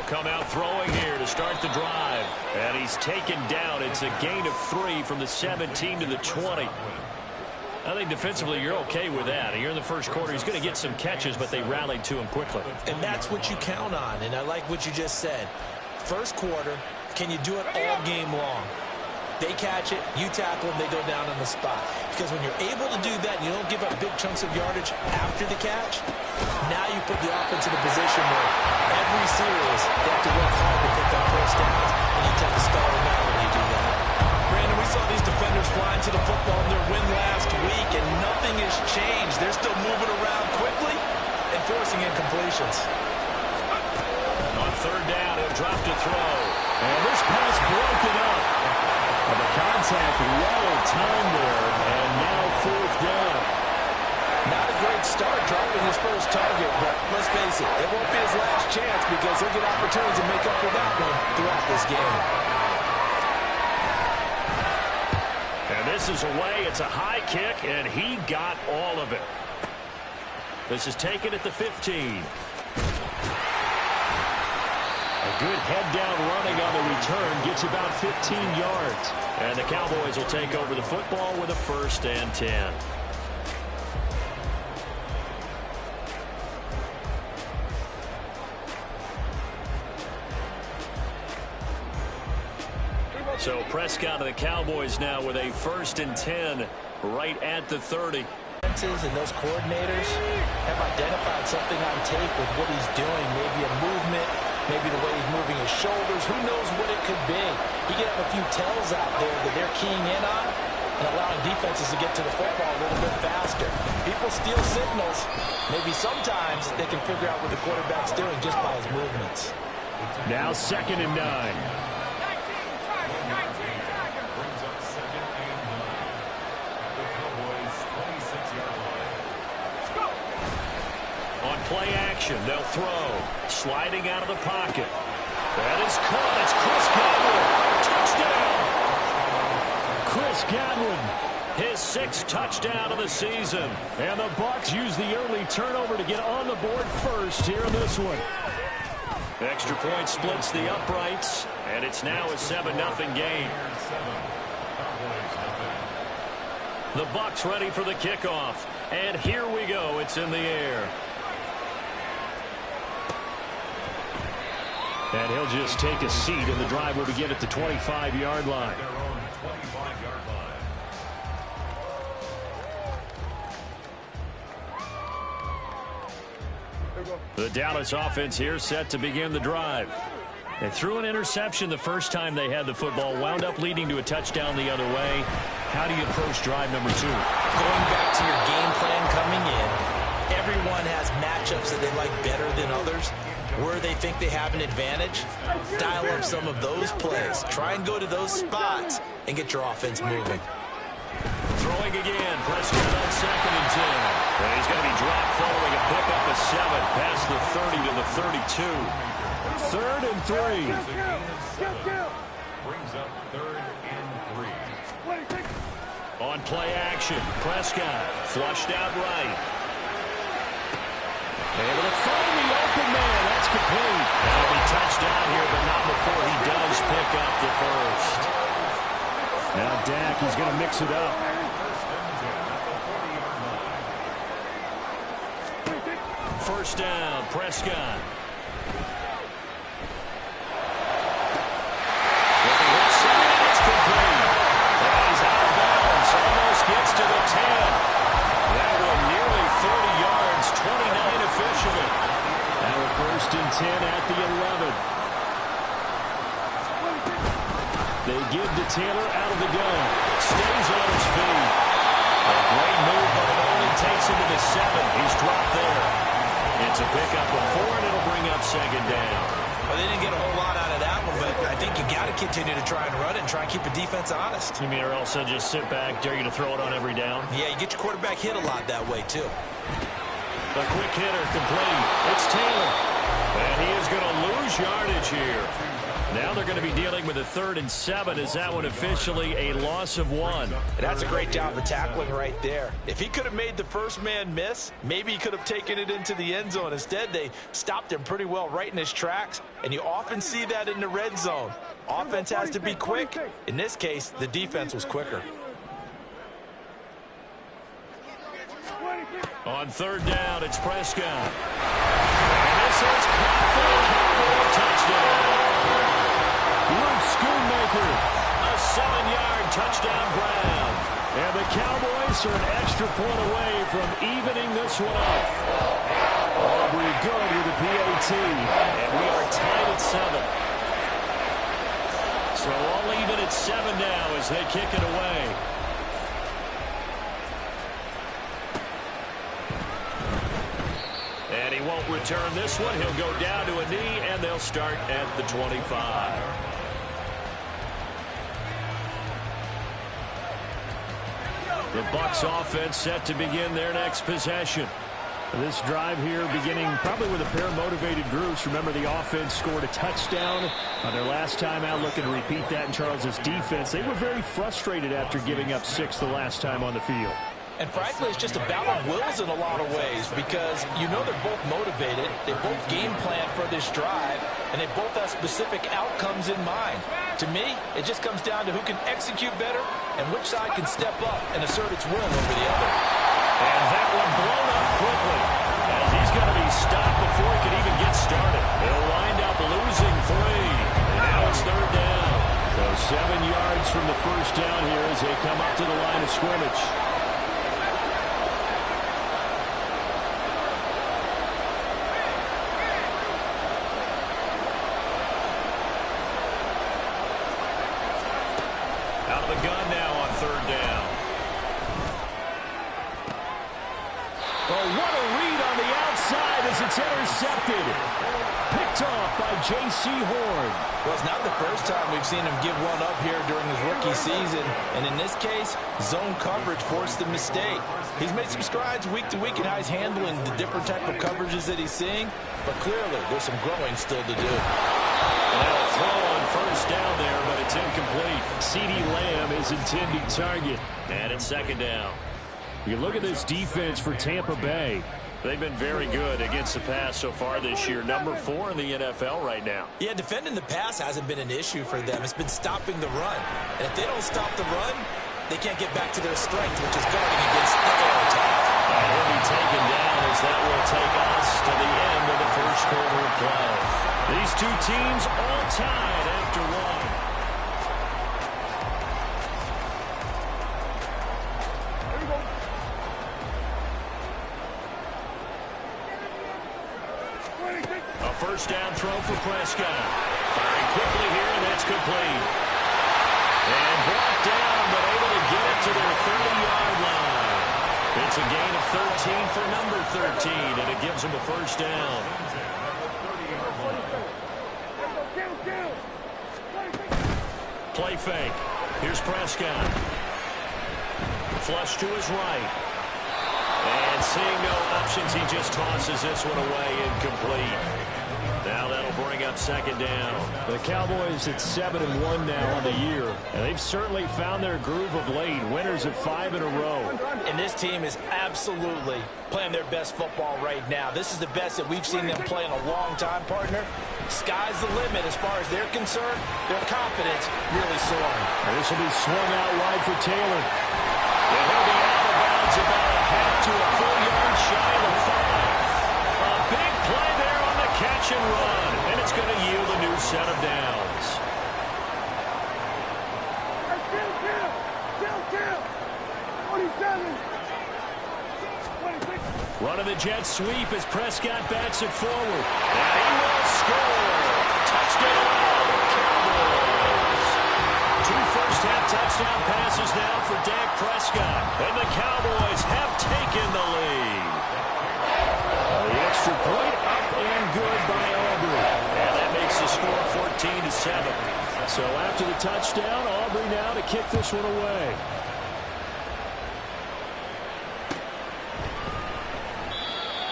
come out throwing here to start the drive. And he's taken down. It's a gain of 3 from the 17 to the 20. I think defensively you're okay with that. Here in the first quarter, he's going to get some catches, but they rallied to him quickly. And that's what you count on, and I like what you just said. First quarter, can you do it all game long? They catch it, you tackle them, they go down on the spot. Because when you're able to do that and you don't give up big chunks of yardage after the catch, now you put the offense in a position where every series they have to work hard to pick up first downs, and you tend to stall them out when you do that. Brandon, we saw these defenders flying to the football in their win last week, and nothing has changed. They're still moving around quickly and forcing incompletions. On third down, he'll drop to throw. And this pass broken up. The contact well timed there, and now fourth down. Not a great start dropping his first target, but let's face it, it won't be his last chance because he'll get opportunities to make up for that one throughout this game. And this is away. It's a high kick, and he got all of it. This is taken at the 15. A good head-down running on the return gets about 15 yards. And the Cowboys will take over the football with a 1st and 10. So Prescott and the Cowboys now with a 1st and 10 right at the 30. And those coordinators have identified something on tape with what he's doing. Maybe a movement, maybe the way he's moving his shoulders. Who knows what it could be? He could have a few tells out there that they're keying in on and allowing defenses to get to the football a little bit faster. People steal signals. Maybe sometimes they can figure out what the quarterback's doing just by his movements. Now 2nd and 9. Play action. They'll throw. Sliding out of the pocket. That is caught. It's Chris Godwin. Chris Godwin, his 6th touchdown of the season. And the Bucs use the early turnover to get on the board first here in this one. Extra point splits the uprights. And it's now a 7-0 game. The Bucs ready for the kickoff. And here we go. It's in the air. And he'll just take a seat, and the drive will begin at the 25-yard line. The Dallas offense here set to begin the drive. They threw an interception the first time they had the football, wound up leading to a touchdown the other way. How do you approach drive number 2? Going back to your game plan coming in, everyone has matchups that they like better than others. Where they think they have an advantage, dial up some of those plays. Try and go to those spots and get your offense moving. Throwing again. Prescott on 2nd and 10. And he's going to be dropped following a pickup of 7 past the 30 to the 32. 3rd and 3. Brings up 3rd and 3. On play action, Prescott flushed out right. Able to find the open man. That's complete. That'll be touchdown here, but not before he does pick up the 1st. Now Dak, he's going to mix it up. First down, Prescott. It's complete. And he's out of bounds. Almost gets to the 10. That one nearly 30 yards, 29 officially. Now a 1st and 10 at the 11. They give to Taylor out of the gun. Stays on his feet. A great move, but it only takes him to the 7. He's dropped there. It's a pickup of 4, and it'll bring up 2nd down. Well, they didn't get a whole lot out of that one, but I think you got to continue to try and run it and try and keep the defense honest. You mean or else they'll just sit back, dare you to throw it on every down? Yeah, you get your quarterback hit a lot that way, too. A quick hitter complete. It's Taylor. And he is going to lose yardage here. Now they're going to be dealing with a 3rd and 7. Is that one officially a loss of 1? And that's a great job of tackling right there. If he could have made the first man miss, maybe he could have taken it into the end zone. Instead, they stopped him pretty well right in his tracks, and you often see that in the red zone. Offense has to be quick. In this case, the defense was quicker. On 3rd down, it's Prescott. And this is caught for a Cowboy touchdown. Luke Schoonmaker, a 7-yard touchdown grab. And the Cowboys are an extra point away from evening this one up. Aubrey good with the PAT. And we are tied at 7. So all even at 7 now as they kick it away. And he won't return this one. He'll go down to a knee, and they'll start at the 25. The Bucs offense set to begin their next possession. This drive here beginning probably with a pair of motivated groups. Remember, the offense scored a touchdown on their last time out, looking to repeat that in Charles's defense. They were very frustrated after giving up 6 the last time on the field. And frankly, it's just a battle of wills in a lot of ways because you know they're both motivated, they both game plan for this drive, and they both have specific outcomes in mind. To me, it just comes down to who can execute better and which side can step up and assert its will over the other. And that one blown up quickly as he's going to be stopped before he can even get started. He'll wind up losing 3. And now it's 3rd down. So 7 yards from the first down here as they come up to the line of scrimmage. Out of the gun now on 3rd down. Oh, what a read on the outside as it's intercepted. Picked off by J.C. Horn. Well, it's not the first time we've seen him give one up here during his rookie season. And in this case, zone coverage forced the mistake. He's made some strides week to week in how he's handling the different type of coverages that he's seeing. But clearly, there's some growing still to do. And a throw on first down there, but it's incomplete. CeeDee Lamb is intended target. And it's 2nd down. You look at this defense for Tampa Bay. They've been very good against the pass so far this year. Number 4 in the NFL right now. Yeah, defending the pass hasn't been an issue for them. It's been stopping the run. And if they don't stop the run, they can't get back to their strength, which is guarding against the air attack. And he'll be taken down as that will take us to the end of the first quarter of play. These two teams all tied after 1. A first down throw for Prescott. Firing quickly here, and that's complete. And brought down, but able to get it to their 30-yard line. It's a gain of 13 for number 13, and it gives them a first down. Play fake. Here's Prescott. Flush to his right. And seeing no options, he just tosses this one away, incomplete. Now that'll bring up 2nd down. The Cowboys at 7-1 now on the year, and they've certainly found their groove of late. Winners of 5 in a row. And this team is absolutely playing their best football right now. This is the best that we've seen them play in a long time, partner. Sky's the limit as far as they're concerned. Their confidence really soaring. And this will be swung out wide for Taylor. And he'll be out of bounds about a half to a full yard shy of the 5. A big play there on the catch and run. And it's going to yield a new set of downs. Running the jet sweep as Prescott backs it forward. And he will score. Touchdown, Cowboys. 2 first-half touchdown passes now for Dak Prescott. And the Cowboys have taken the lead. The extra point up and good by Aubrey. And that makes the score 14-7. So after the touchdown, Aubrey now to kick this one away.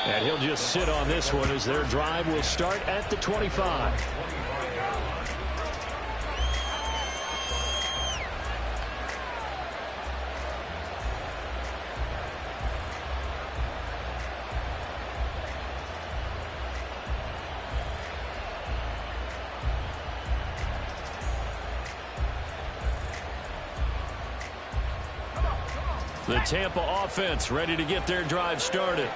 And he'll just sit on this one as their drive will start at the 25. The Tampa offense ready to get their drive started.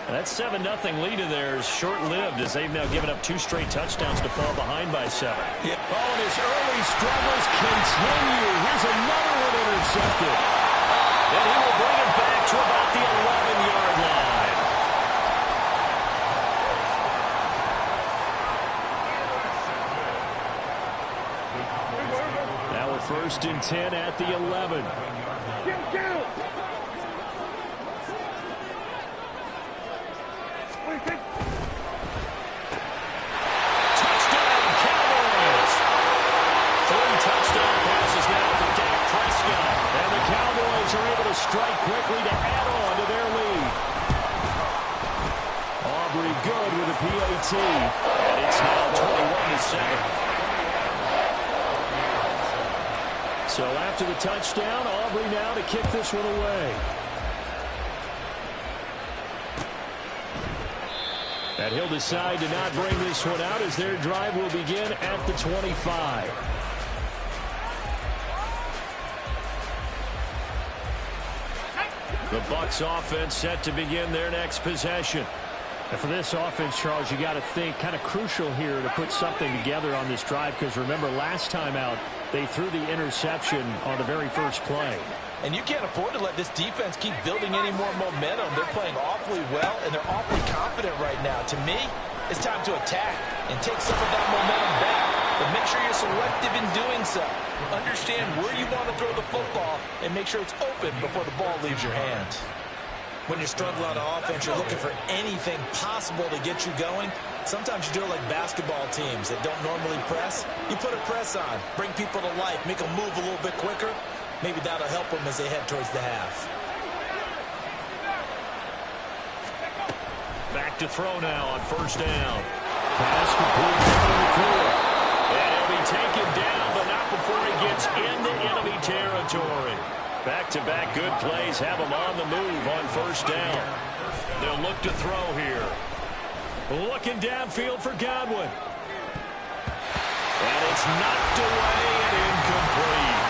That 7-0 lead of theirs short-lived as they've now given up 2 straight touchdowns to fall behind by 7. Yeah. Oh, and his early struggles continue. Here's another one intercepted. And he will bring it back to about the 11-yard line. Now a 1st and 10 at the 11. Touchdown, Cowboys! 3 touchdown passes now for Dak Prescott. And the Cowboys are able to strike quickly to add on to their lead. Aubrey good with a PAT. And it's now 21-7. So after the touchdown, Aubrey now to kick this one away. And he'll decide to not bring this one out as their drive will begin at the 25. The Bucs offense set to begin their next possession. And for this offense, Charles, you got to think kind of crucial here to put something together on this drive because remember last time out they threw the interception on the very first play. And you can't afford to let this defense keep building any more momentum. They're playing awfully well, and they're awfully confident right now. To me, it's time to attack and take some of that momentum back. But make sure you're selective in doing so. Understand where you want to throw the football and make sure it's open before the ball leaves your hands. When you're struggling on offense, you're looking for anything possible to get you going. Sometimes you do it like basketball teams that don't normally press. You put a press on, bring people to life, make them move a little bit quicker. Maybe that'll help them as they head towards the half. Back to throw now on 1st down. Pass complete to the clear. And he'll be taken down, but not before he gets into enemy territory. Back-to-back good plays have him on the move on 1st down. They'll look to throw here. Looking downfield for Godwin. And it's knocked away and incomplete.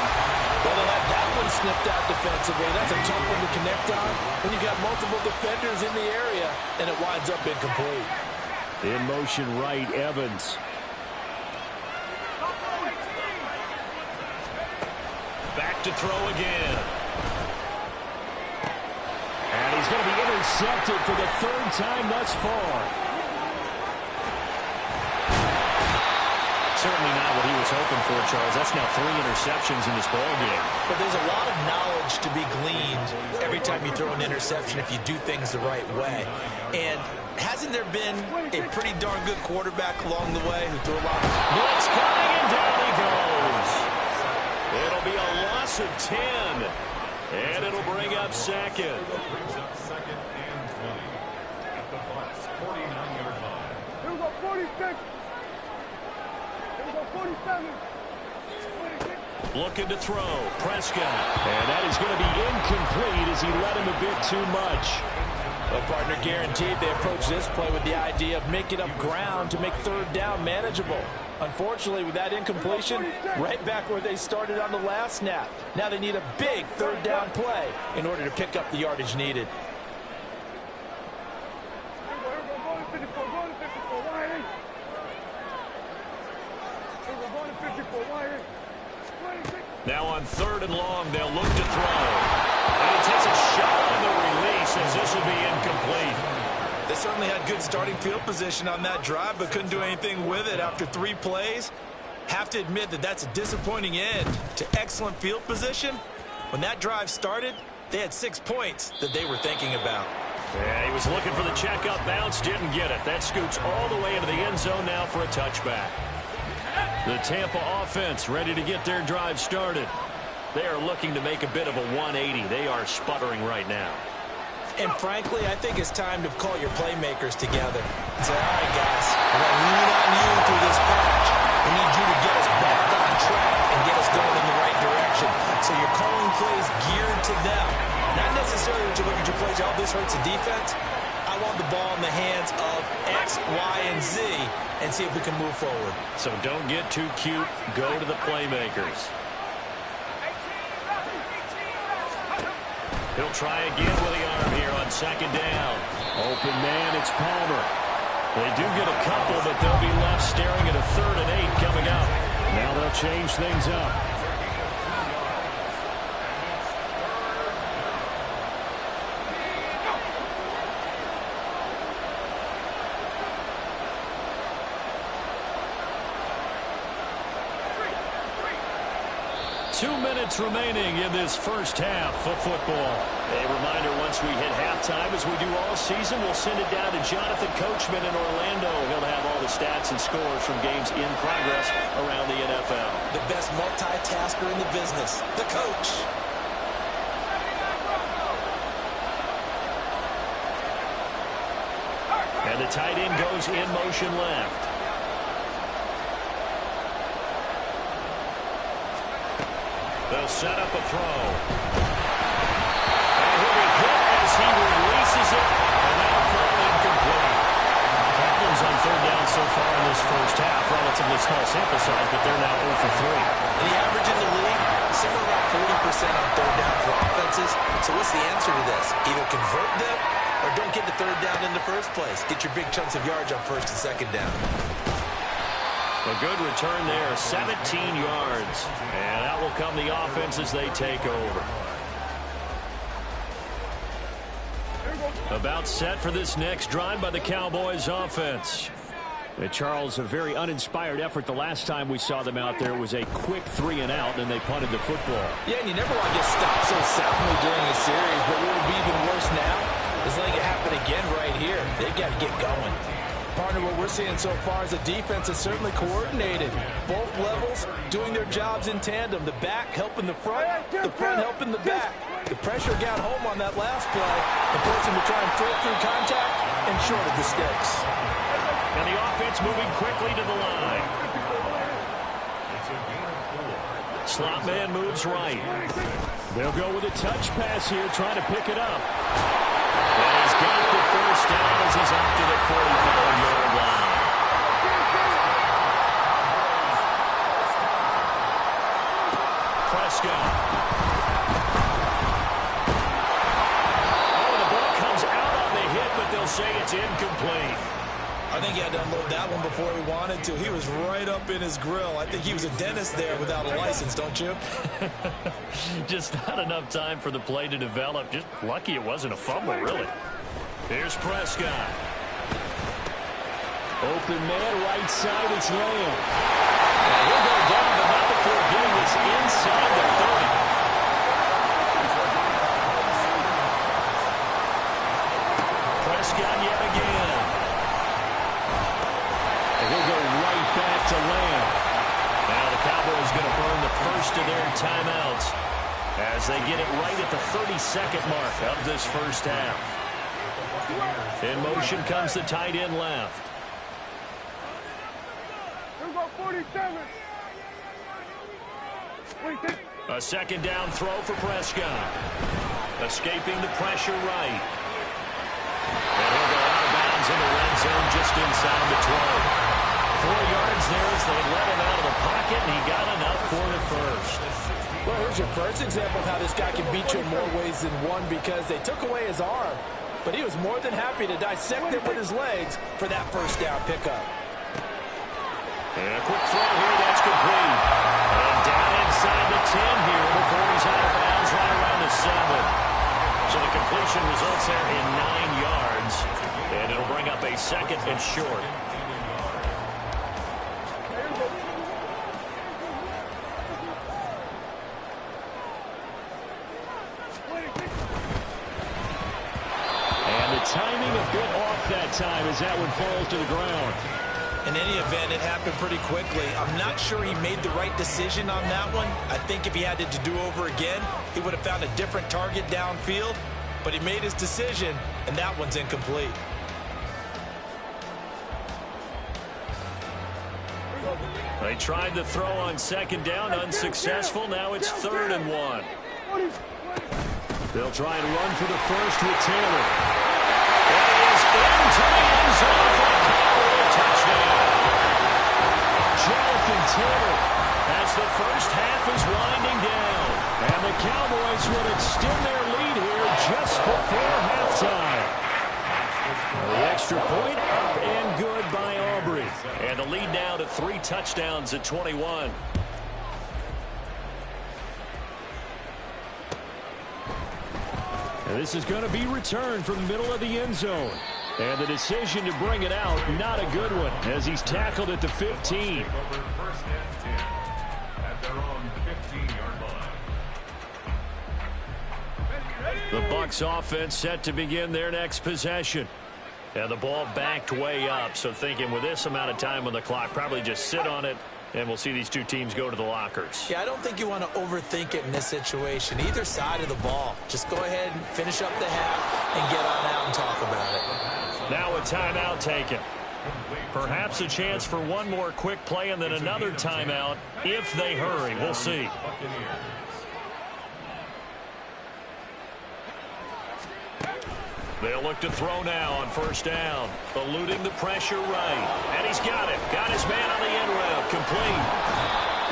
Well, they'll have that one snipped out defensively. That's a tough one to connect on when you got multiple defenders in the area, and it winds up incomplete. In motion right, Evans. Back to throw again. And he's going to be intercepted for the 3rd time thus far. Certainly not what he was hoping for, Charles. That's now 3 interceptions in this ballgame. But there's a lot of knowledge to be gleaned every time you throw an interception if you do things the right way. And hasn't there been a pretty darn good quarterback along the way who threw a lot of... Blitz coming, and down he goes. It'll be a loss of 10. And it'll bring up 2nd. Brings up 2nd and 20 at the Bucs 49-yard line. Here we go, 46. Here we go, 47. 26. Looking to throw. Prescott. And that is going to be incomplete as he let him a bit too much. Well, partner, guaranteed they approach this play with the idea of making up ground to make 3rd down manageable. Unfortunately, with that incompletion, right back where they started on the last snap. Now they need a big 3rd down play in order to pick up the yardage needed. Now on 3rd and long, they'll look to throw. And he takes a shot on the release as this will be incomplete. They certainly had good starting field position on that drive, but couldn't do anything with it after 3 plays. Have to admit that that's a disappointing end to excellent field position. When that drive started, they had 6 points that they were thinking about. Yeah, he was looking for the checkup bounce, didn't get it. That scoots all the way into the end zone now for a touchback. The Tampa offense ready to get their drive started. They are looking to make a bit of a 180. They are sputtering right now. And frankly, I think it's time to call your playmakers together and say, all right, guys, we're going to lean on you through this patch. We need you to get us back on track and get us going in the right direction. So you're calling plays geared to them. Not necessarily that you look at your plays, oh, this hurts the defense. I want the ball in the hands of X, Y, and Z and see if we can move forward. So don't get too cute. Go to the playmakers. He'll try again with the arm here on second down. Open man, it's Palmer. They do get a couple, but they'll be left staring at a 3rd and 8 coming up. Now they'll change things up. Two minutes remaining in this first half of football. A reminder, once we hit halftime, as we do all season, we'll send it down to Jonathan Coachman in Orlando. He'll have all the stats and scores from games in progress around the NFL. The best multitasker in the business, the coach. And the tight end goes in motion left. They'll set up a throw. And he'll be hit as he releases it, and that'll fall incomplete. Problems on 3rd down so far in this first half. Relatively small sample size, but they're now 0 for 3. The average in the league, somewhere around 40% on 3rd down for offenses. So what's the answer to this? Either convert them or don't get to 3rd down in the first place. Get your big chunks of yards on 1st and 2nd down. A good return there, 17 yards. And out will come the offense as they take over. About set for this next drive by the Cowboys offense. Charles, a very uninspired effort the last time we saw them out there. It was a quick 3 and out, and they punted the football. Yeah, and you never want to get stopped so soundly during a series, but what would be even worse now is letting it happen again right here. They've got to get going. Partner, what we're seeing so far is the defense is certainly coordinated. Both levels doing their jobs in tandem. The back helping the front helping the back. The pressure got home on that last play and forced him to try and throw through contact and short of the sticks. And the offense moving quickly to the line. Slot man moves right. They'll go with a touch pass here, trying to pick it up. And he's got the first down as he's up to the 45-yard line. Prescott. Oh, the ball comes out on the hit, but they'll say it's incomplete. I think he had to unload that one before he wanted to. He was right up in his grill. I think he was a dentist there without a license, don't you? Just not enough time for the play to develop. Just lucky it wasn't a fumble, really. Here's Prescott. Open man, right side, it's Lamb. And he'll go down, but not before getting this inside the 30. Prescott yet again. And he'll go right back to Lamb. Now the Cowboys going to burn the first of their timeouts as they get it right at the 32nd mark of this first half. In motion comes the tight end left. Here we go, 47. A second down throw for Prescott. Escaping the pressure right. And he'll go out of bounds in the red zone just inside the 12. 4 yards there as they let him out of the pocket, and he got enough for the first. Well, here's your first example of how this guy can beat you in more ways than one, because they took away his arm, but he was more than happy to dissect it with his legs for that first down pickup. And a quick throw here, that's complete. And down inside the 10 here before he's out of bounds right around the 7. So the completion results there in 9 yards, and it'll bring up a second and short. Timing a bit off that time as that one falls to the ground. In any event, it happened pretty quickly. I'm not sure he made the right decision on that one. I think if he had to do over again, he would have found a different target downfield. But he made his decision, and that one's incomplete. They tried the throw on second down, unsuccessful. Now it's 3rd and 1. They'll try and run for the first with Taylor. Into the end zone for a Cowboy touchdown. Jonathan Taylor as the first half is winding down. And the Cowboys will extend their lead here just before halftime. The extra point up and good by Aubrey. And the lead now to 3 touchdowns at 21. And this is going to be returned from the middle of the end zone. And the decision to bring it out, not a good one, as he's tackled at the 15. First and 10 at their own 15-yard line. The Bucs offense set to begin their next possession. And the ball backed way up, so thinking with this amount of time on the clock, probably just sit on it, and we'll see these two teams go to the lockers. Yeah, I don't think you want to overthink it in this situation. Either side of the ball. Just go ahead and finish up the half and get on out and talk about it. Now a timeout taken. Perhaps a chance for one more quick play and then another timeout if they hurry. We'll see. They'll look to throw now on first down. Eluding the pressure right. And he's got it. Got his man on the end route. Complete.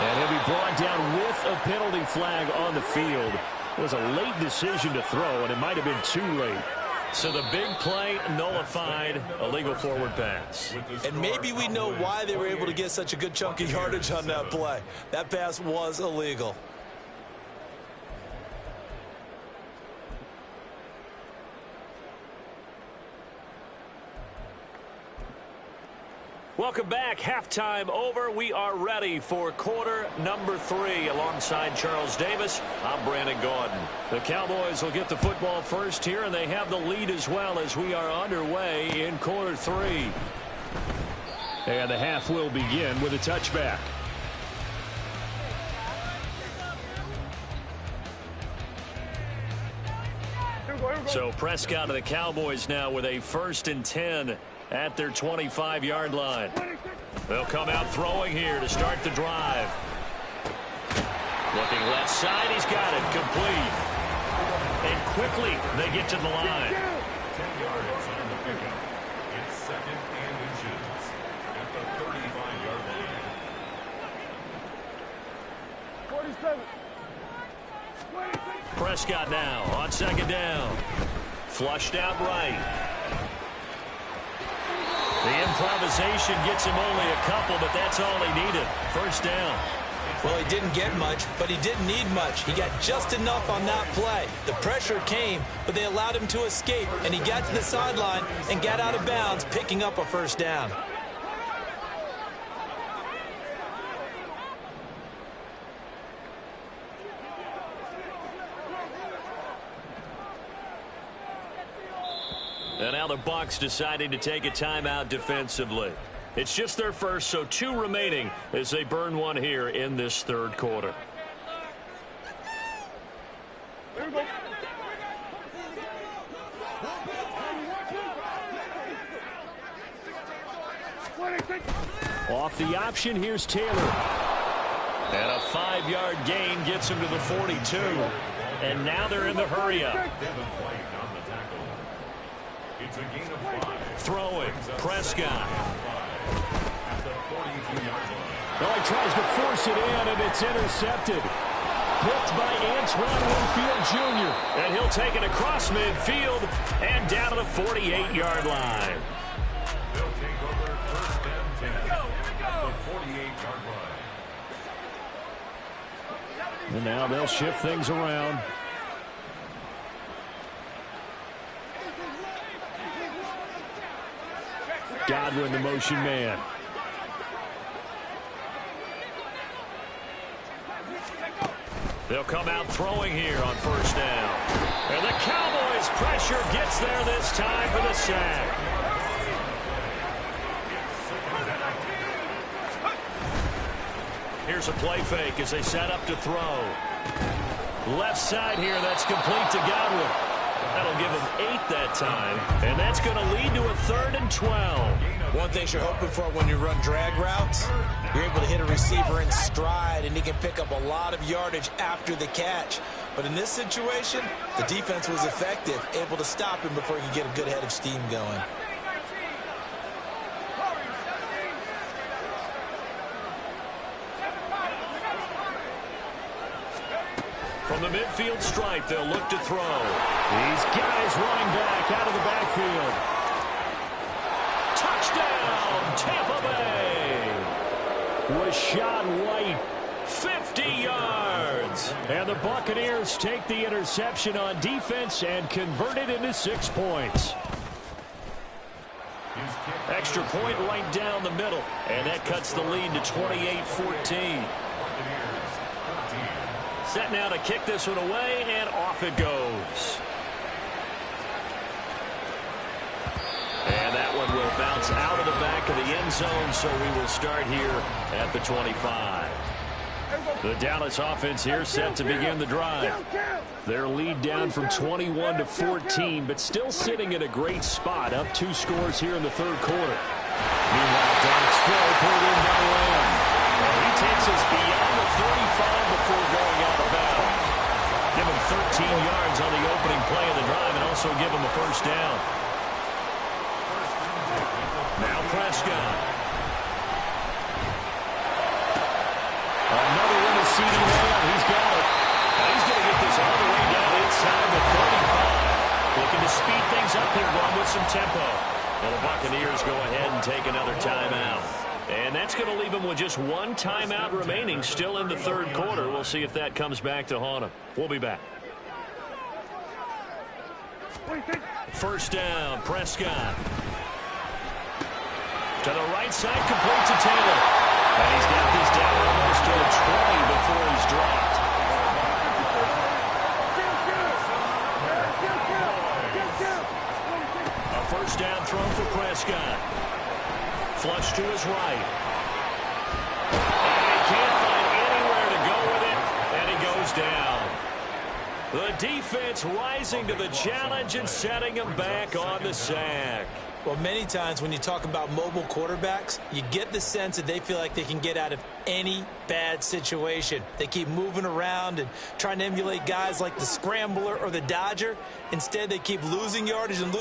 And he'll be brought down with a penalty flag on the field. It was a late decision to throw, and it might have been too late. So the big play nullified, a legal forward pass. And maybe we know why they were able to get such a good chunk of yardage on that play. That pass was illegal. Welcome back. Halftime over. We are ready for quarter number 3. Alongside Charles Davis, I'm Brandon Gaudin. The Cowboys will get the football first here, and they have the lead as well as we are underway in quarter 3. And the half will begin with a touchback. So Prescott of the Cowboys now with a 1st and 10 at their 25-yard line. They'll come out throwing here to start the drive. Looking left side, he's got it, complete. And quickly they get to the line. 10 yards on the pickup. It's 2nd and inches at the 35-yard line. 47. Prescott now on 2nd down. Flushed out right. The improvisation gets him only a couple, but that's all he needed. First down. Well, he didn't get much, but he didn't need much. He got just enough on that play. The pressure came, but they allowed him to escape, and he got to the sideline and got out of bounds, picking up a first down. And now the Bucs deciding to take a timeout defensively. It's just their first, so 2 remaining as they burn one here in this 3rd quarter. Off the option, here's Taylor. And a 5-yard gain gets him to the 42. And now they're in the hurry-up. It's a gain of 5. Throwing, Prescott. At the 42-yard line. Oh, he tries to force it in, and it's intercepted. Picked by Antoine Winfield Jr. And he'll take it across midfield and down to the 48-yard line. They'll take over 1st and 10 at the 48-yard line. And now they'll shift things around. Godwin, the motion man. They'll come out throwing here on first down. And the Cowboys' pressure gets there this time for the sack. Here's a play fake as they set up to throw. Left side here, that's complete to Godwin. That'll give him 8 that time, and that's going to lead to a 3rd and 12. One thing you're hoping for when you run drag routes, you're able to hit a receiver in stride, and he can pick up a lot of yardage after the catch. But in this situation, the defense was effective, able to stop him before he could get a good head of steam going. From the midfield stripe, they'll look to throw. These guys running back out of the backfield. Touchdown, Tampa Bay. Rachaad White, 50 yards. And the Buccaneers take the interception on defense and convert it into 6 points. Extra point right down the middle. And that cuts the lead to 28-14. Set now to kick this one away, and off it goes. And that one will bounce out of the back of the end zone, so we will start here at the 25. The Dallas offense here set to begin the drive. Their lead down from 21 to 14, but still sitting in a great spot, up 2 scores here in the third quarter. Meanwhile, Dark's throw pulled in by Lamb. And he takes us beyond the 35 before going out of bounds. Give him 13 yards on the opening play of the drive and also give him a first down. Now Prescott. Another one to CeeDee Lamb. He's got it. Now he's going to get this all the way down inside the 35. Looking to speed things up here, going with some tempo. And the Buccaneers go ahead and take another timeout. And that's going to leave them with just 1 timeout remaining still in the third quarter. We'll see if that comes back to haunt them. We'll be back. First down, Prescott. To the right side, complete to Taylor. And he's got this down almost to the 20 before he's dropped. A first down throw for Prescott. Flush to his right. And he can't find anywhere to go with it, and he goes down. The defense rising to the challenge and setting him back on the sack. Well, many times when you talk about mobile quarterbacks, you get the sense that they feel like they can get out of any bad situation. They keep moving around and trying to emulate guys like the Scrambler or the Dodger. Instead, they keep losing yardage and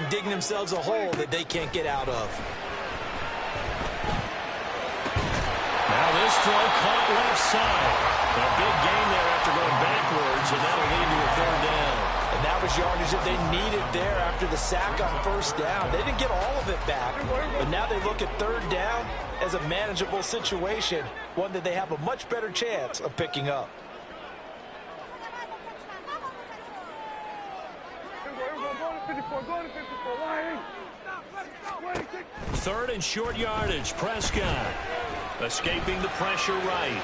digging themselves a hole that they can't get out of. Now this throw caught left side. A big gain there after going backwards, and that'll lead to a third down. And that was yardage that they needed there after the sack on first down. They didn't get all of it back, but now they look at third down as a manageable situation, one that they have a much better chance of picking up. Third and short yardage, Prescott. Escaping the pressure right.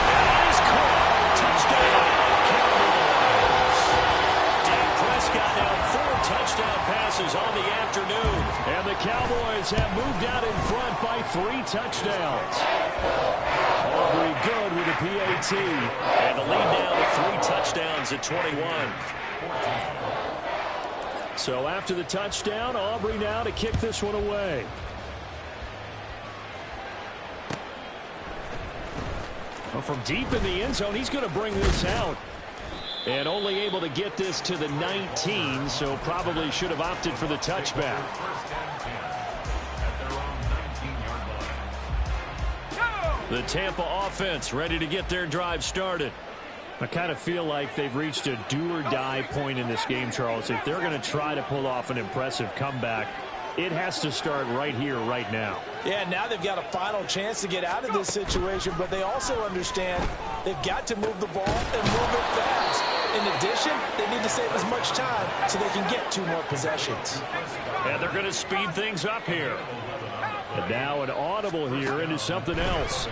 And he's caught. Touchdown, Cowboys. Dak Prescott now 4 touchdown passes on the afternoon. And the Cowboys have moved out in front by 3 touchdowns. Aubrey good with a PAT. And the lead now to 3 touchdowns at 21. So after the touchdown, Aubrey now to kick this one away. Well, from deep in the end zone, he's going to bring this out. And only able to get this to the 19, so probably should have opted for the touchback. The Tampa offense ready to get their drive started. I kind of feel like they've reached a do-or-die point in this game, Charles. If they're going to try to pull off an impressive comeback, it has to start right here, right now. Yeah, now they've got a final chance to get out of this situation, but they also understand they've got to move the ball and move it fast. In addition, they need to save as much time so they can get 2 more possessions. And they're going to speed things up here. And now an audible here into something else.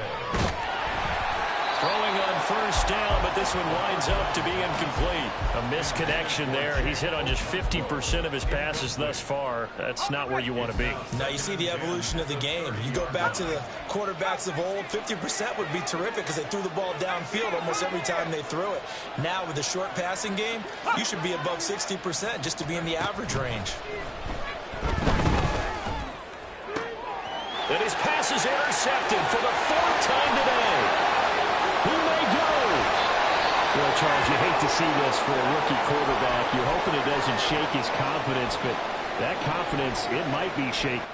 Throwing on first down, but this one winds up to be incomplete. A misconnection there. He's hit on just 50% of his passes thus far. That's not where you want to be. Now you see the evolution of the game. You go back to the quarterbacks of old, 50% would be terrific because they threw the ball downfield almost every time they threw it. Now with the short passing game, you should be above 60% just to be in the average range. And his pass is intercepted for the 4th time today. He may go. Well, Charles, you hate to see this for a rookie quarterback. You're hoping it doesn't shake his confidence, but that confidence, it might be shaken.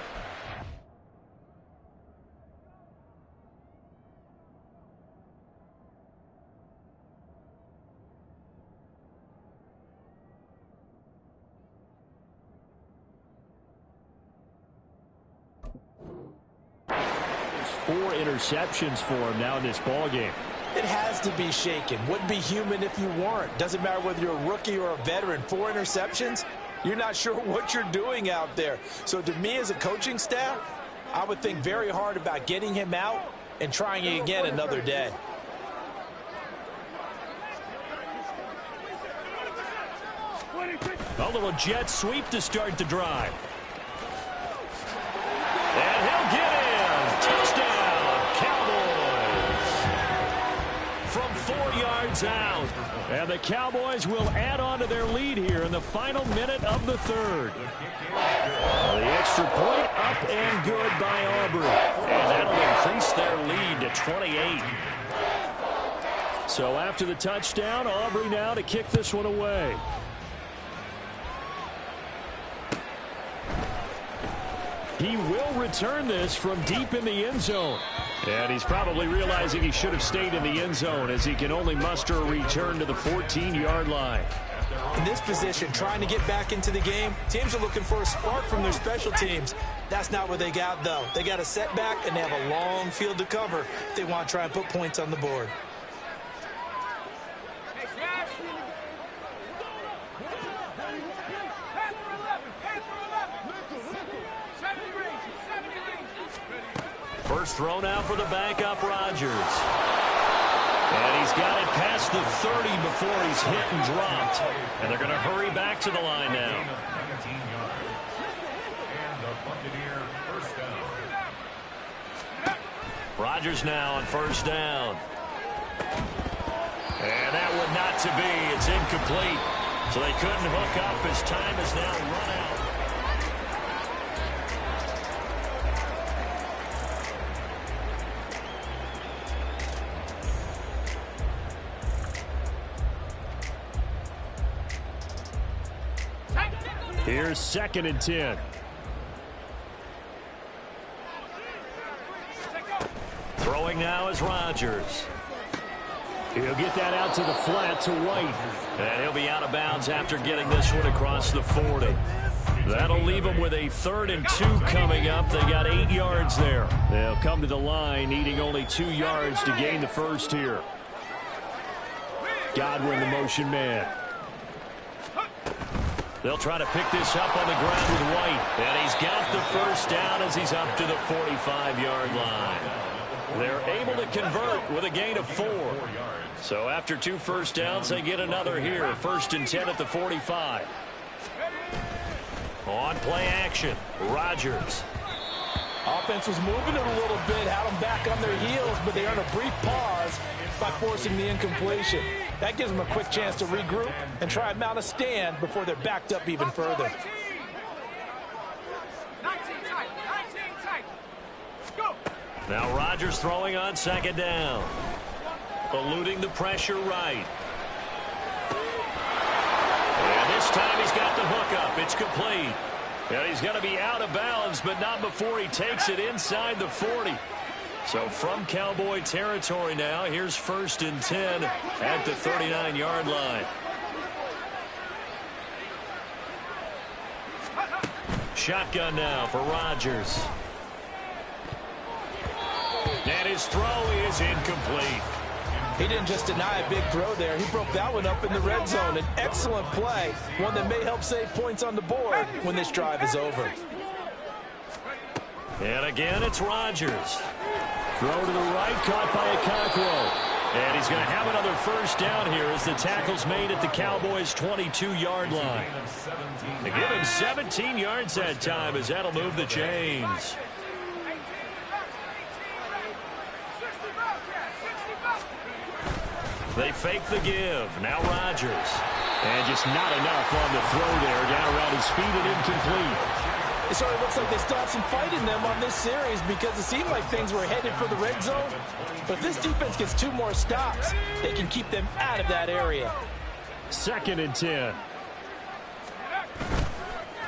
4 interceptions for him now in this ball game. It has to be shaken. Wouldn't be human if you weren't. Doesn't matter whether you're a rookie or a veteran. 4 interceptions, you're not sure what you're doing out there. So to me as a coaching staff, I would think very hard about getting him out and trying it again another day. A little jet sweep to start the drive. And he'll get in. Touchdown, Cowboys. From 4 yards out. And the Cowboys will add on to their lead here in the final minute of the third. The extra point up and good by Aubrey. And that'll increase their lead to 28. So after the touchdown, Aubrey now to kick this one away. He will return this from deep in the end zone. And he's probably realizing he should have stayed in the end zone as he can only muster a return to the 14-yard line. In this position, trying to get back into the game, teams are looking for a spark from their special teams. That's not what they got, though. They got a setback, and they have a long field to cover if they want to try and put points on the board. First throw now for the backup, Rodgers. And he's got it past the 30 before he's hit and dropped. And they're going to hurry back to the line now. Rodgers now on first down. And that would not to be. It's incomplete. So they couldn't hook up as time is now run out. Here's 2nd and 10. Throwing now is Rodgers. He'll get that out to the flat to White. And he'll be out of bounds after getting this one across the 40. That'll leave them with a 3rd and 2 coming up. They got 8 yards there. They'll come to the line needing only 2 yards to gain the first here. Godwin, the motion man. They'll try to pick this up on the ground with White. And he's got the first down as he's up to the 45-yard line. They're able to convert with a gain of 4. So after 2 first downs, they get another here. 1st and 10 at the 45. On play action, Rodgers. Offense was moving it a little bit, had them back on their heels, but they earned a brief pause by forcing the incompletion. That gives them a quick chance to regroup and try and mount a stand before they're backed up even further. Now Rodgers throwing on 2nd down. Eluding the pressure right. And this time he's got the hookup. It's complete. And he's going to be out of bounds, but not before he takes it inside the 40. So from Cowboy territory now, here's 1st and 10 at the 39-yard line. Shotgun now for Rodgers. And his throw is incomplete. He didn't just deny a big throw there. He broke that one up in the red zone. An excellent play, one that may help save points on the board when this drive is over. And again, it's Rodgers. Throw to the right, caught by Okonkwo. And he's going to have another first down here as the tackle's made at the Cowboys' 22-yard line. They give him 17 yards that time as that'll move the chains. They fake the give. Now Rodgers. And just not enough on the throw there. Down around his feet and incomplete. It sort of looks like they still have some fight in them on this series because it seemed like things were headed for the red zone. But if this defense gets 2 more stops, they can keep them out of that area. 2nd and 10.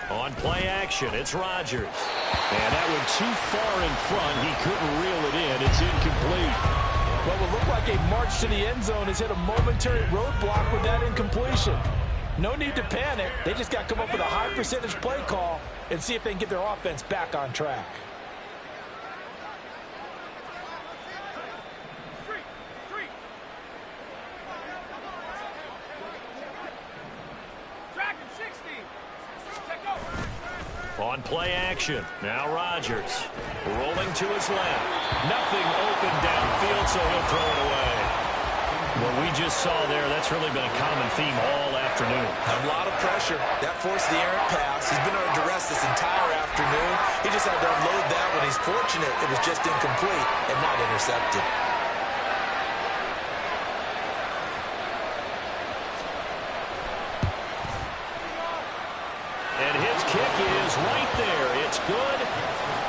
On play action, it's Rodgers. And that one too far in front. He couldn't reel it in. It's incomplete. What will look like a march to the end zone has hit a momentary roadblock with that incompletion. No need to panic. They just got to come up with a high percentage play call and see if they can get their offense back on track. On play action. Now Rodgers. Rolling to his left. Nothing open downfield, so he'll throw it away. What we just saw there, that's really been a common theme all afternoon. A lot of pressure. That forced the errant pass. He's been under duress this entire afternoon. He just had to unload that one. He's fortunate it was just incomplete and not intercepted. And his kick is right there. It's good.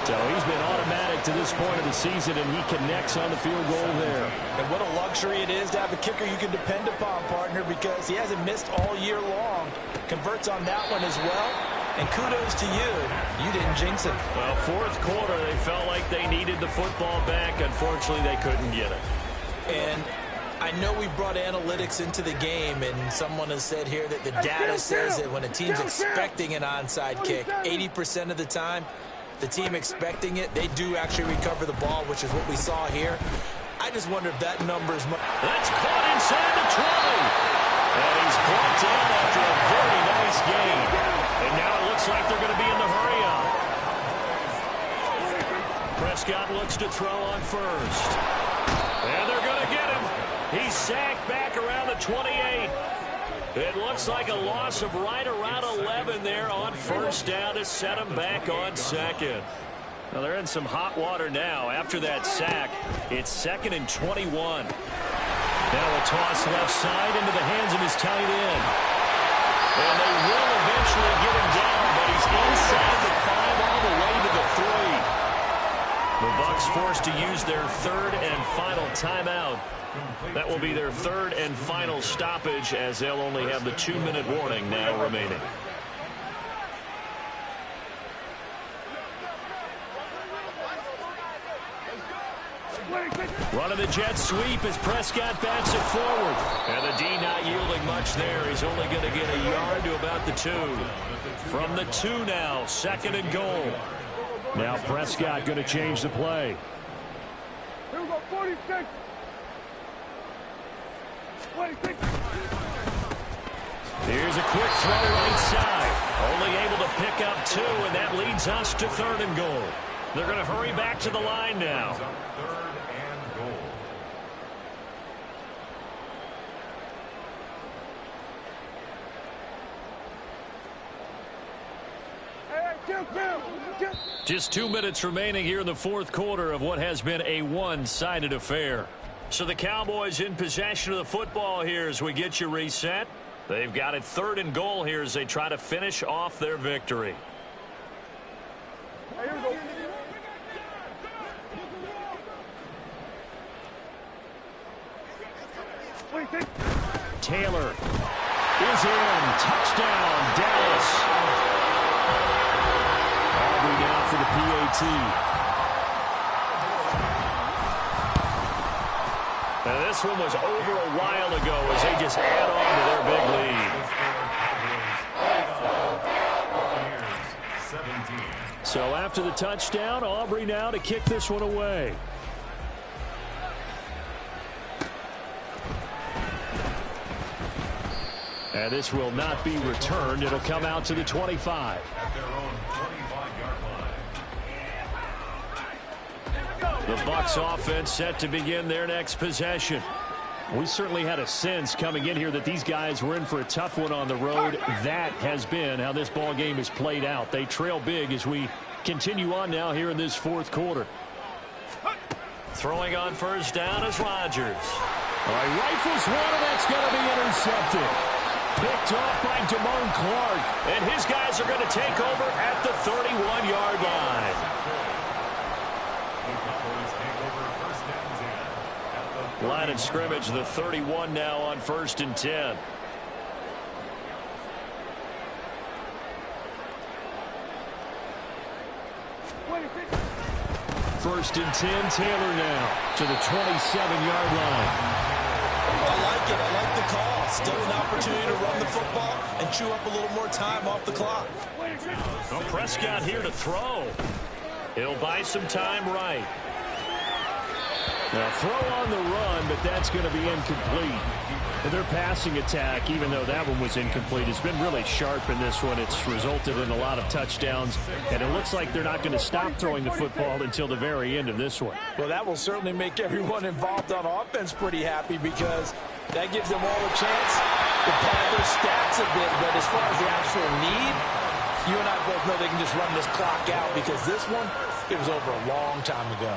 So he's been automatic to this point of the season, and he connects on the field goal there. And what a luxury it is to have a kicker you can depend upon, partner, because he hasn't missed all year long. Converts on that one as well. And kudos to you. You didn't jinx it. Well, fourth quarter, they felt like they needed the football back. Unfortunately, they couldn't get it. And I know we brought analytics into the game, and someone has said here that the data says that when a team's expecting an onside kick, 80% of the time, the team expecting it, they do actually recover the ball, which is what we saw here. I just wonder if that number is much. That's caught inside the 20. And he's brought down after a very nice gain. And now it looks like they're going to be in the hurry-up. Prescott looks to throw on first. And they're going to get him. He's sacked back around the 28. It looks like a loss of right around 11 there on first down to set him back on second. Now they're in some hot water now. After that sack, it's 2nd and 21. Now a toss left side into the hands of his tight end. And they will eventually get him down, but he's inside the 5 all the way to the 3. The Bucs forced to use their 3rd and final timeout. That will be their 3rd and final stoppage, as they'll only have the 2-minute warning now remaining. Running the jet sweep as Prescott bats it forward. And the D not yielding much there. He's only going to get a yard to about the 2. From the 2 now, 2nd and goal. Now Prescott going to change the play. Here we go, 46. 26. Here's a quick throw right side. Only able to pick up 2, and that leads us to 3rd and goal. They're going to hurry back to the line now. 3rd and goal. Just 2 minutes remaining here in the fourth quarter of what has been a one-sided affair. So the Cowboys in possession of the football here as we get you reset. They've got it 3rd and goal here as they try to finish off their victory. Here we go. Taylor is in. Touchdown, Dallas. Aubrey down for the PAT. Now this one was over a while ago as they just add on to their big lead. So after the touchdown, Aubrey now to kick this one away. And this will not be returned. It'll come out to the 25. At their own 25-yard line. The Bucs offense set to begin their next possession. We certainly had a sense coming in here that these guys were in for a tough one on the road. That has been how this ball game has played out. They trail big as we continue on now here in this fourth quarter. Throwing on first down is Rodgers. All right, rifles one, and that's going to be intercepted. Picked off by Damone Clark. And his guys are going to take over at the 31-yard line. Line of scrimmage, the 31 now on 1st and 10. First and 10, Taylor now to the 27-yard line. I like it. I like the call. Still an opportunity to run the football and chew up a little more time off the clock. Well, Prescott here to throw. He'll buy some time right. Now throw on the run, but that's going to be incomplete. And their passing attack, even though that one was incomplete, has been really sharp in this one. It's resulted in a lot of touchdowns, and it looks like they're not going to stop throwing the football until the very end of this one. Well, that will certainly make everyone involved on offense pretty happy because that gives them all a chance to pad their stats a bit. But as far as the actual need, you and I both know they can just run this clock out because this one, it was over a long time ago.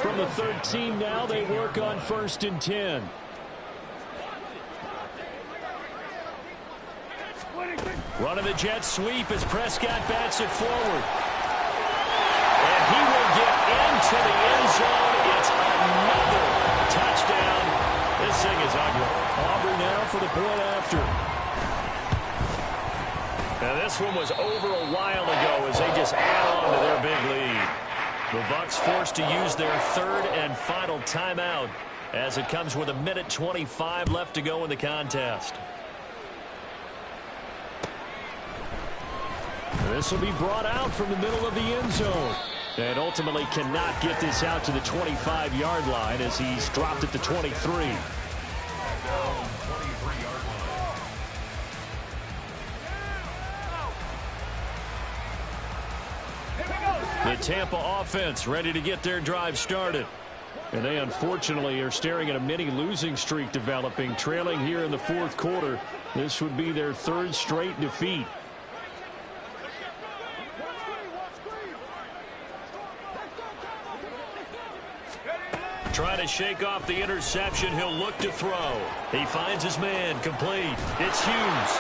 From the 13 now, they work on 1st and 10. Running the jet sweep as Prescott bats it forward. And he will get into the end zone. It's another touchdown. This thing is ugly. Aubrey now for the point after. Now this one was over a while ago as they just add on to their big lead. The Bucs forced to use their 3rd and final timeout as it comes with 1:25 left to go in the contest. This will be brought out from the middle of the end zone. And ultimately cannot get this out to the 25-yard line as he's dropped at the 23. The Tampa offense ready to get their drive started. And they unfortunately are staring at a mini losing streak developing, trailing here in the 4th quarter. This would be their 3rd straight defeat. Trying to shake off the interception. He'll look to throw. He finds his man. Complete. It's Hughes.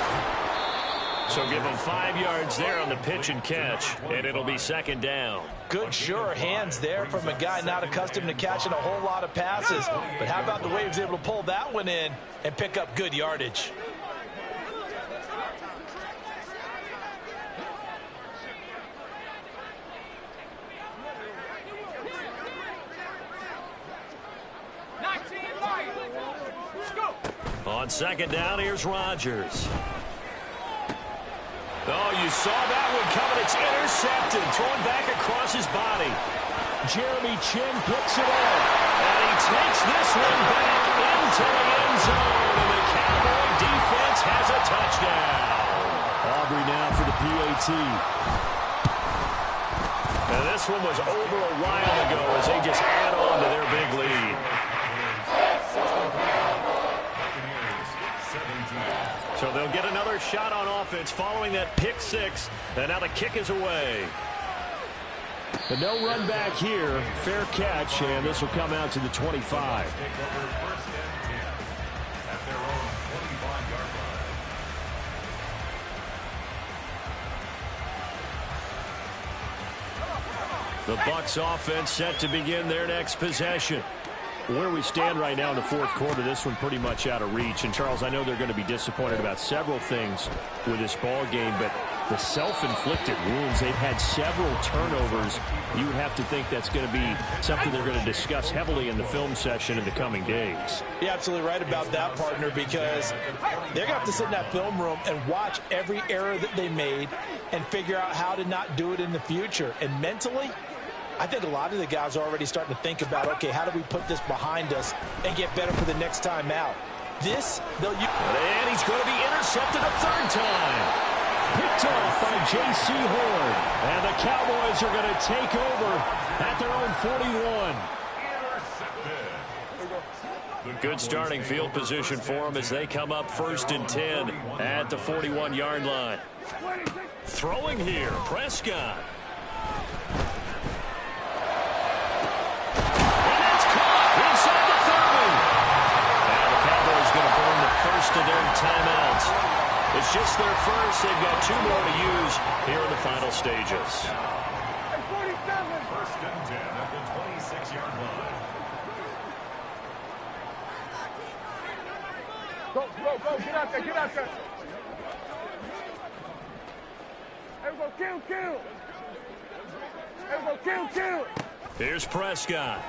So give him 5 yards there on the pitch and catch, and it'll be 2nd down. Good, sure hands there from a guy not accustomed to catching a whole lot of passes. But how about the way he was able to pull that one in and pick up good yardage? On 2nd down, here's Rodgers. Oh, you saw that one coming. It's intercepted. Thrown back across his body. Jeremy Chinn picks it up. And he takes this one back into the end zone. And the Cowboy defense has a touchdown. Aubrey now for the PAT. Now this one was over a while ago as they just add on to their big lead. So they'll get another shot on offense following that pick 6. And now the kick is away. But no run back here. Fair catch, and this will come out to the 25. The Bucs offense set to begin their next possession. Where we stand right now in the 4th quarter, this one pretty much out of reach. And, Charles, I know they're going to be disappointed about several things with this ball game, but the self-inflicted wounds, they've had several turnovers. You would have to think that's going to be something they're going to discuss heavily in the film session in the coming days. You're absolutely right about that, partner, because they're going to have to sit in that film room and watch every error that they made and figure out how to not do it in the future. And mentally, I think a lot of the guys are already starting to think about, okay, how do we put this behind us and get better for the next time out? This, they'll use. And he's going to be intercepted a 3rd time. Picked off by J.C. Horn. And the Cowboys are going to take over at their own 41. Good starting field position for them as they come up 1st and 10 at the 41-yard line. Throwing here, Prescott. First of their timeouts. It's just their first. They've got 2 more to use here in the final stages. 1st and 10 at the 26-yard line. Go, get out there. There we go, kill. Here's Prescott.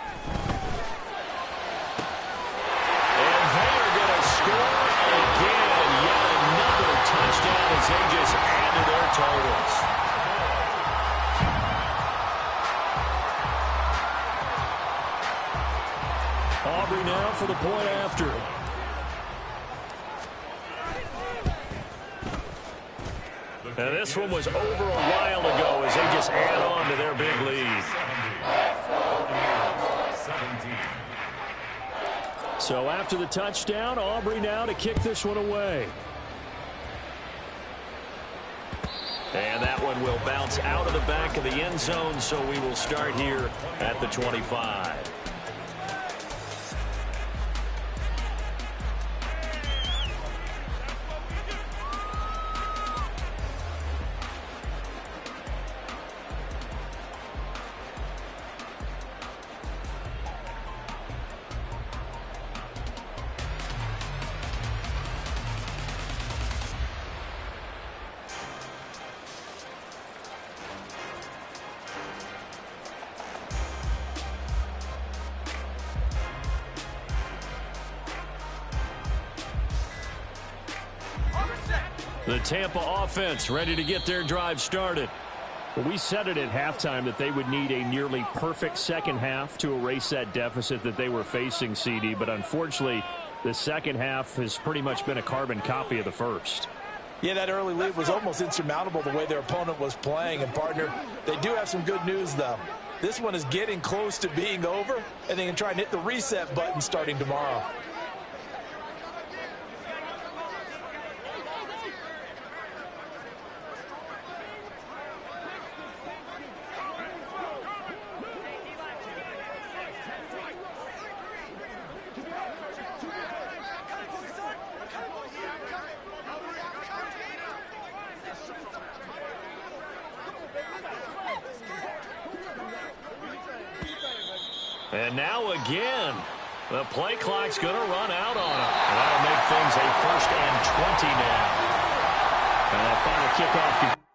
And they're going to score again. Yet another touchdown as they just add to their totals. Aubrey now for the point after. And this one was over a while ago as they just add on to their big lead. 17. So after the touchdown, Aubrey now to kick this one away. And that one will bounce out of the back of the end zone, so we will start here at the 25. The Tampa offense ready to get their drive started. Well, we said it at halftime that they would need a nearly perfect second half to erase that deficit that they were facing, CD. But unfortunately, the second half has pretty much been a carbon copy of the first. Yeah, that early lead was almost insurmountable the way their opponent was playing. And, partner, they do have some good news, though. This one is getting close to being over, and they can try and hit the reset button starting tomorrow. And now again, the play clock's going to run out on them. And that'll make things a 1st and 20 now. And that final kickoff.